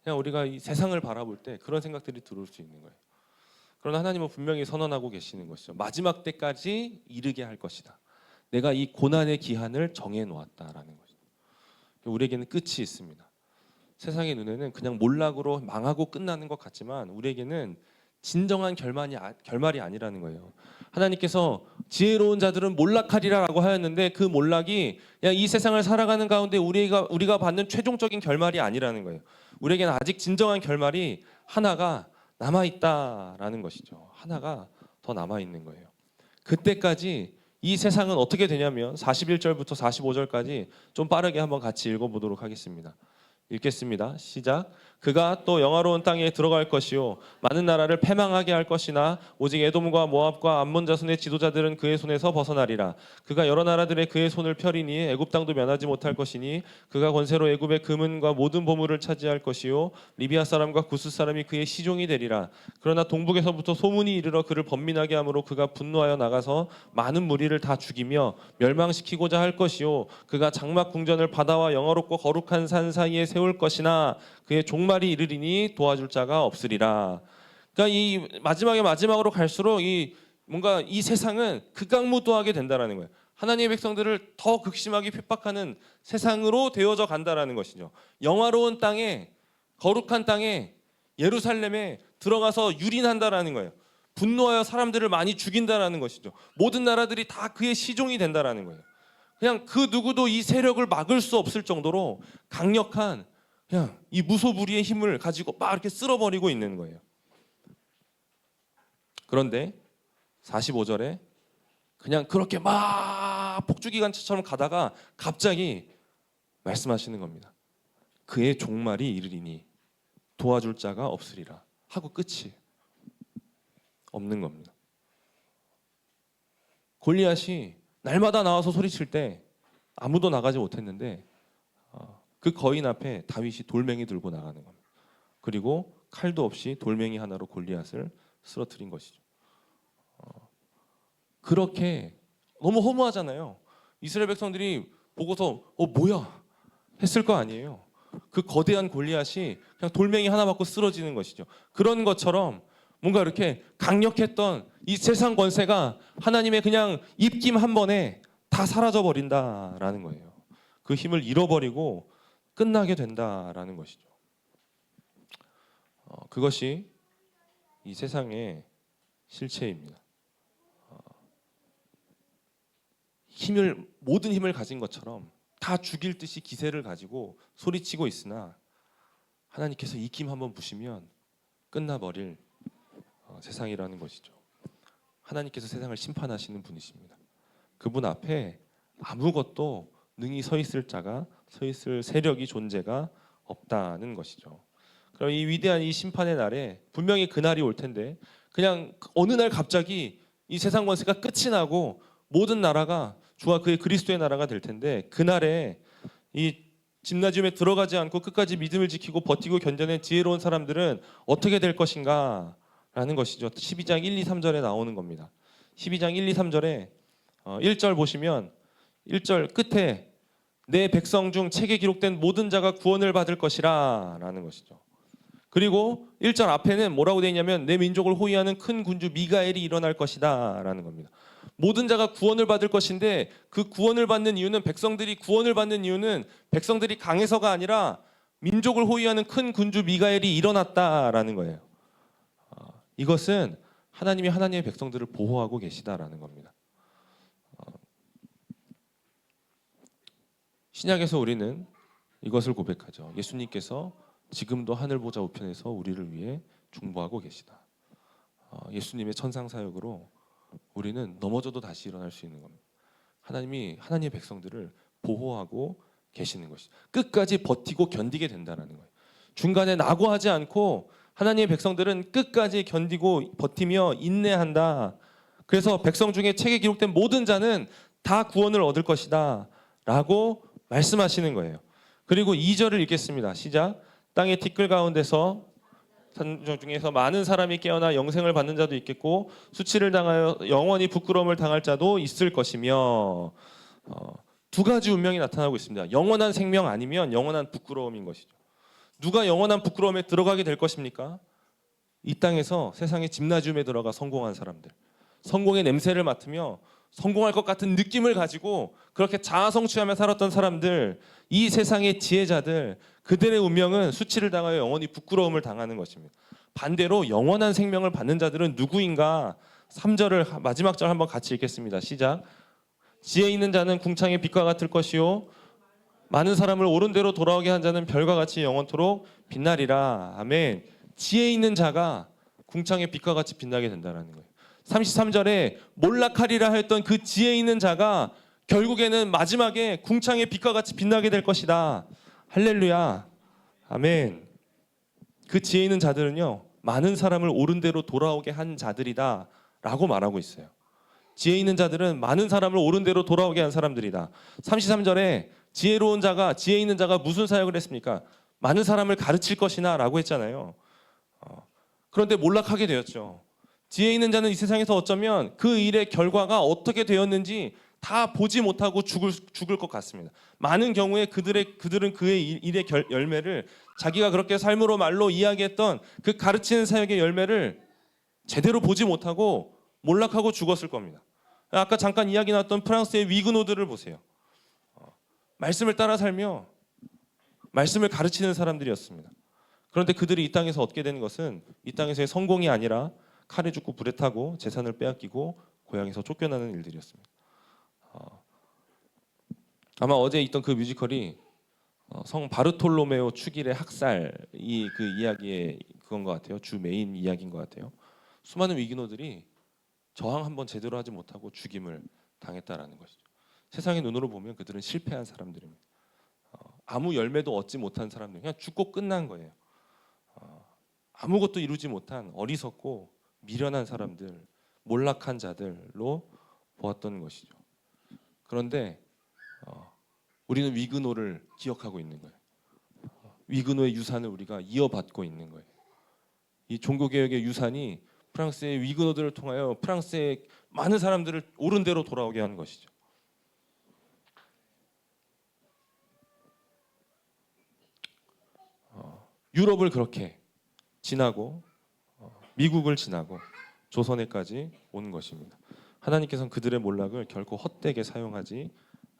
Speaker 1: 그냥 우리가 이 세상을 바라볼 때 그런 생각들이 들어올 수 있는 거예요. 그러나 하나님은 분명히 선언하고 계시는 것이죠. 마지막 때까지 이르게 할 것이다. 내가 이 고난의 기한을 정해놓았다라는 거죠. 우리에게는 끝이 있습니다. 세상의 눈에는 그냥 몰락으로 망하고 끝나는 것 같지만 우리에게는 진정한 결말이 아니라는 거예요. 하나님께서 지혜로운 자들은 몰락하리라라고 하였는데 그 몰락이 그냥 이 세상을 살아가는 가운데 우리가 받는 최종적인 결말이 아니라는 거예요. 우리에게는 아직 진정한 결말이 하나가 남아있다라는 것이죠. 하나가 더 남아있는 거예요. 그때까지 이 세상은 어떻게 되냐면 41절부터 45절까지 좀 빠르게 한번 같이 읽어보도록 하겠습니다. 읽겠습니다. 시작. 그가 또 영화로운 땅에 들어갈 것이요 많은 나라를 패망하게 할 것이나 오직 에돔과 모압과 암몬 자손의 지도자들은 그의 손에서 벗어나리라. 그가 여러 나라들의 그의 손을 펴리니 애굽 땅도 면하지 못할 것이니 그가 권세로 애굽의 금은과 모든 보물을 차지할 것이요 리비아 사람과 구스 사람이 그의 시종이 되리라. 그러나 동북에서부터 소문이 이르러 그를 번민하게 하므로 그가 분노하여 나가서 많은 무리를 다 죽이며 멸망시키고자 할 것이요 그가 장막 궁전을 바다와 영화롭고 거룩한 산 사이에 세울 것이나 그의 종말이 이르리니 도와줄 자가 없으리라. 그러니까 이 마지막으로 갈수록 뭔가 이 세상은 극악무도하게 된다라는 거예요. 하나님의 백성들을 더 극심하게 핍박하는 세상으로 되어져 간다라는 것이죠. 영화로운 땅에 거룩한 땅에 예루살렘에 들어가서 유린한다라는 거예요. 분노하여 사람들을 많이 죽인다라는 것이죠. 모든 나라들이 다 그의 시종이 된다라는 거예요. 그냥 그 누구도 이 세력을 막을 수 없을 정도로 강력한 그냥 이 무소불위의 힘을 가지고 막 이렇게 쓸어버리고 있는 거예요. 그런데 45절에 그냥 그렇게 막 폭주기관차처럼 가다가 갑자기 말씀하시는 겁니다. 그의 종말이 이르리니 도와줄 자가 없으리라 하고 끝이 없는 겁니다. 골리앗이 날마다 나와서 소리칠 때 아무도 나가지 못했는데 그 거인 앞에 다윗이 돌멩이 들고 나가는 겁니다. 그리고 칼도 없이 돌멩이 하나로 골리앗을 쓰러뜨린 것이죠. 그렇게 너무 허무하잖아요. 이스라엘 백성들이 보고서 뭐야 했을 거 아니에요. 그 거대한 골리앗이 그냥 돌멩이 하나 맞고 쓰러지는 것이죠. 그런 것처럼 뭔가 이렇게 강력했던 이 세상 권세가 하나님의 그냥 입김 한 번에 다 사라져 버린다라는 거예요. 그 힘을 잃어버리고 끝나게 된다라는 것이죠. 그것이 이 세상의 실체입니다. 모든 힘을 가진 것처럼 다 죽일 듯이 기세를 가지고 소리치고 있으나 하나님께서 입김 한번 부시면 끝나버릴 세상이라는 것이죠. 하나님께서 세상을 심판하시는 분이십니다. 그분 앞에 아무것도 능히 서 있을 세력이 존재가 없다는 것이죠. 그럼 이 위대한 이 심판의 날에 분명히 그날이 올 텐데 그냥 어느 날 갑자기 이 세상 권세가 끝이 나고 모든 나라가 주와 그의 그리스도의 나라가 될 텐데 그날에 이 짐나지움에 들어가지 않고 끝까지 믿음을 지키고 버티고 견뎌낸 지혜로운 사람들은 어떻게 될 것인가 라는 것이죠. 12장 1, 2, 3절에 나오는 겁니다. 12장 1, 2, 3절에 1절 보시면 1절 끝에 내 백성 중 책에 기록된 모든 자가 구원을 받을 것이라 라는 것이죠. 그리고 1절 앞에는 뭐라고 되어 있냐면 내 민족을 호위하는 큰 군주 미가엘이 일어날 것이다 라는 겁니다. 모든 자가 구원을 받을 것인데 그 구원을 받는 이유는 백성들이 강해서가 아니라 민족을 호위하는 큰 군주 미가엘이 일어났다라는 거예요. 이것은 하나님이 하나님의 백성들을 보호하고 계시다라는 겁니다. 신약에서 우리는 이것을 고백하죠. 예수님께서 지금도 하늘 보좌 우편에서 우리를 위해 중보하고 계시다. 예수님의 천상 사역으로 우리는 넘어져도 다시 일어날 수 있는 겁니다. 하나님이 하나님의 백성들을 보호하고 계시는 것이 끝까지 버티고 견디게 된다는 거예요. 중간에 낙오하지 않고 하나님의 백성들은 끝까지 견디고 버티며 인내한다. 그래서 백성 중에 책에 기록된 모든 자는 다 구원을 얻을 것이다 라고 말씀하시는 거예요. 그리고 2절을 읽겠습니다. 시작. 땅의 티끌 가운데서 산종 중에서 많은 사람이 깨어나 영생을 받는 자도 있겠고 수치를 당하여 영원히 부끄러움을 당할 자도 있을 것이며 두 가지 운명이 나타나고 있습니다. 영원한 생명 아니면 영원한 부끄러움인 것이죠. 누가 영원한 부끄러움에 들어가게 될 것입니까? 이 땅에서 세상의 짐나줌에 들어가 성공한 사람들, 성공의 냄새를 맡으며 성공할 것 같은 느낌을 가지고 그렇게 자아성취하며 살았던 사람들, 이 세상의 지혜자들, 그들의 운명은 수치를 당하여 영원히 부끄러움을 당하는 것입니다. 반대로 영원한 생명을 받는 자들은 누구인가? 3절을 마지막 절 한번 같이 읽겠습니다. 시작. 지혜 있는 자는 궁창의 빛과 같을 것이요 많은 사람을 옳은 대로 돌아오게 한 자는 별과 같이 영원토록 빛나리라. 아멘. 지혜 있는 자가 궁창의 빛과 같이 빛나게 된다는 거예요. 33절에 몰락하리라 했던 그 지혜 있는 자가 결국에는 마지막에 궁창의 빛과 같이 빛나게 될 것이다. 할렐루야. 아멘. 그 지혜 있는 자들은요, 많은 사람을 옳은 대로 돌아오게 한 자들이다 라고 말하고 있어요. 지혜 있는 자들은 많은 사람을 옳은 대로 돌아오게 한 사람들이다. 33절에 지혜로운 자가, 지혜 있는 자가 무슨 사역을 했습니까? 많은 사람을 가르칠 것이나 라고 했잖아요. 그런데 몰락하게 되었죠. 지혜 있는 자는 이 세상에서 어쩌면 그 일의 결과가 어떻게 되었는지 다 보지 못하고 죽을 것 같습니다. 많은 경우에 그들은 그의 일의 열매를, 자기가 그렇게 삶으로 말로 이야기했던 그 가르치는 사역의 열매를 제대로 보지 못하고 몰락하고 죽었을 겁니다. 아까 잠깐 이야기 나왔던 프랑스의 위그노들을 보세요. 말씀을 따라 살며 말씀을 가르치는 사람들이었습니다. 그런데 그들이 이 땅에서 얻게 된 것은 이 땅에서의 성공이 아니라 칼에 죽고 불에 타고 재산을 빼앗기고 고향에서 쫓겨나는 일들이었습니다. 아마 어제 있던 그 뮤지컬이 성 바르톨로메오 축일의 학살 그 이야기의 그건 것 같아요. 주 메인 이야기인 것 같아요. 수많은 위기노들이 저항 한번 제대로 하지 못하고 죽임을 당했다라는 것이죠. 세상의 눈으로 보면 그들은 실패한 사람들입니다. 아무 열매도 얻지 못한 사람들, 그냥 죽고 끝난 거예요. 아무것도 이루지 못한 어리석고 미련한 사람들, 몰락한 자들로 보았던 것이죠. 그런데 우리는 위그노를 기억하고 있는 거예요. 위그노의 유산을 우리가 이어받고 있는 거예요. 이 종교개혁의 유산이 프랑스의 위그노들을 통하여 프랑스의 많은 사람들을 옳은 대로 돌아오게 하는 것이죠. 유럽을 그렇게 지나고 미국을 지나고 조선에까지 온 것입니다. 하나님께서는 그들의 몰락을 결코 헛되게 사용하지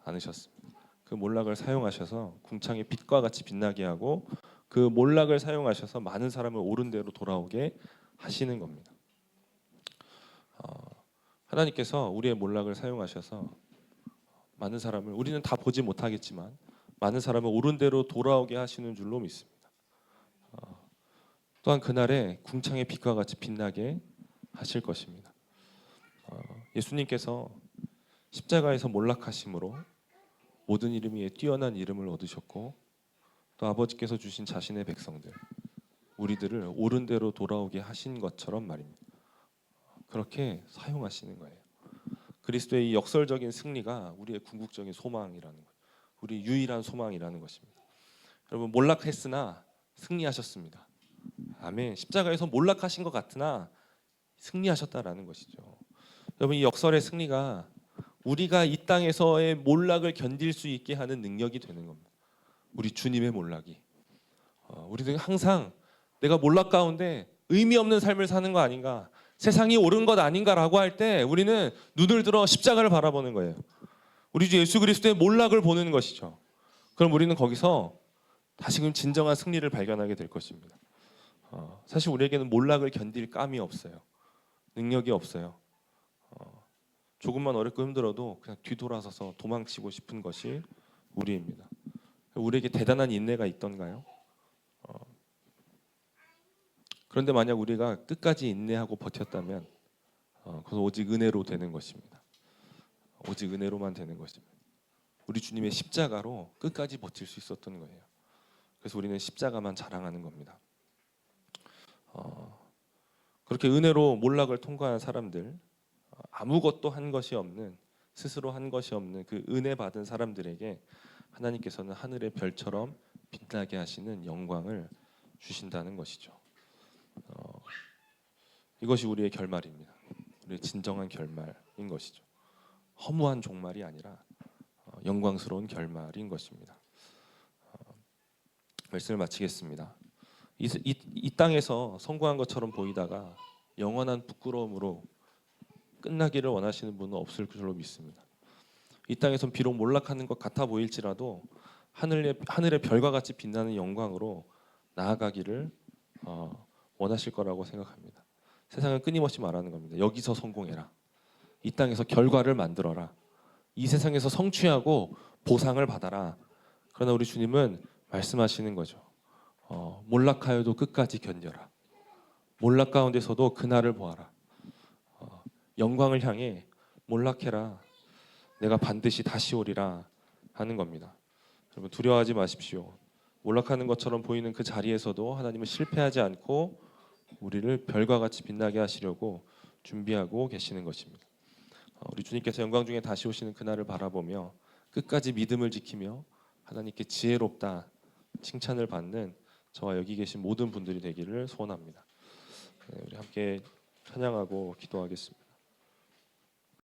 Speaker 1: 않으셨습니다. 그 몰락을 사용하셔서 궁창의 빛과 같이 빛나게 하고 그 몰락을 사용하셔서 많은 사람을 옳은 대로 돌아오게 하시는 겁니다. 하나님께서 우리의 몰락을 사용하셔서 많은 사람을, 우리는 다 보지 못하겠지만 많은 사람을 옳은 대로 돌아오게 하시는 줄로 믿습니다. 또한 그날에 궁창의 빛과 같이 빛나게 하실 것입니다. 예수님께서 십자가에서 몰락하심으로 모든 이름 위에 뛰어난 이름을 얻으셨고 또 아버지께서 주신 자신의 백성들, 우리들을 옳은 대로 돌아오게 하신 것처럼 말입니다. 그렇게 사용하시는 거예요. 그리스도의 이 역설적인 승리가 우리의 궁극적인 소망이라는 거예요. 우리 유일한 소망이라는 것입니다. 여러분, 몰락했으나 승리하셨습니다. 아멘. 십자가에서 몰락하신 것 같으나 승리하셨다라는 것이죠. 여러분, 이 역설의 승리가 우리가 이 땅에서의 몰락을 견딜 수 있게 하는 능력이 되는 겁니다. 우리 주님의 몰락이. 우리는 항상 내가 몰락 가운데 의미 없는 삶을 사는 거 아닌가, 세상이 옳은 것 아닌가라고 할 때 우리는 눈을 들어 십자가를 바라보는 거예요. 우리 주 예수 그리스도의 몰락을 보는 것이죠. 그럼 우리는 거기서 다시금 진정한 승리를 발견하게 될 것입니다. 사실 우리에게는 몰락을 견딜 감이 없어요. 능력이 없어요. 조금만 어렵고 힘들어도 그냥 뒤돌아서서 도망치고 싶은 것이 우리입니다. 우리에게 대단한 인내가 있던가요? 그런데 만약 우리가 끝까지 인내하고 버텼다면 그것은 오직 은혜로 되는 것입니다. 오직 은혜로만 되는 것입니다. 우리 주님의 십자가로 끝까지 버틸 수 있었던 거예요. 그래서 우리는 십자가만 자랑하는 겁니다. 그렇게 은혜로 몰락을 통과한 사람들, 아무것도 한 것이 없는 스스로 한 것이 없는 그 은혜 받은 사람들에게 하나님께서는 하늘의 별처럼 빛나게 하시는 영광을 주신다는 것이죠. 이것이 우리의 결말입니다. 우리의 진정한 결말인 것이죠. 허무한 종말이 아니라 영광스러운 결말인 것입니다. 말씀을 마치겠습니다. 이 땅에서 성공한 것처럼 보이다가 영원한 부끄러움으로 끝나기를 원하시는 분은 없을 줄로 믿습니다. 이 땅에선 비록 몰락하는 것 같아 보일지라도 하늘의 별과 같이 빛나는 영광으로 나아가기를 원하실 거라고 생각합니다. 세상은 끊임없이 말하는 겁니다. 여기서 성공해라. 이 땅에서 결과를 만들어라. 이 세상에서 성취하고 보상을 받아라. 그러나 우리 주님은 말씀하시는 거죠. 몰락하여도 끝까지 견뎌라. 몰락 가운데서도 그날을 보아라. 영광을 향해 몰락해라. 내가 반드시 다시 오리라 하는 겁니다. 여러분 두려워하지 마십시오. 몰락하는 것처럼 보이는 그 자리에서도 하나님은 실패하지 않고 우리를 별과 같이 빛나게 하시려고 준비하고 계시는 것입니다. 우리 주님께서 영광 중에 다시 오시는 그날을 바라보며 끝까지 믿음을 지키며 하나님께 지혜롭다 칭찬을 받는 저와 여기 계신 모든 분들이 되기를 소원합니다. 우리 함께 찬양하고 기도하겠습니다.